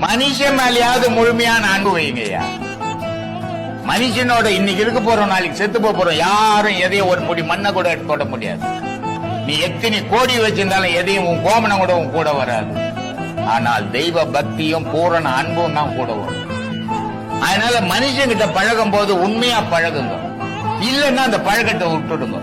மனுஷன் மேலேயாவது முழுமையான அன்பு வைங்கய்யா. மனுஷனோட இன்னைக்கு இருக்க போறோம், நாளைக்கு செத்து போறோம். யாரும் எதையும் ஒரு முடி மண்ணை கூட எடுத்து போட முடியாது. நீ எத்தனை கோடி வச்சிருந்தாலும் எதையும் உன் கோமனம் கூட உன் கூட வராது. ஆனால் தெய்வ பக்தியும் பூரண அன்பும் தான் கூட வரும். அதனால மனுஷங்கிட்ட பழகும் போது உண்மையா பழகுங்க, இல்லைன்னா அந்த பழக்கத்தை விட்டுடுங்க.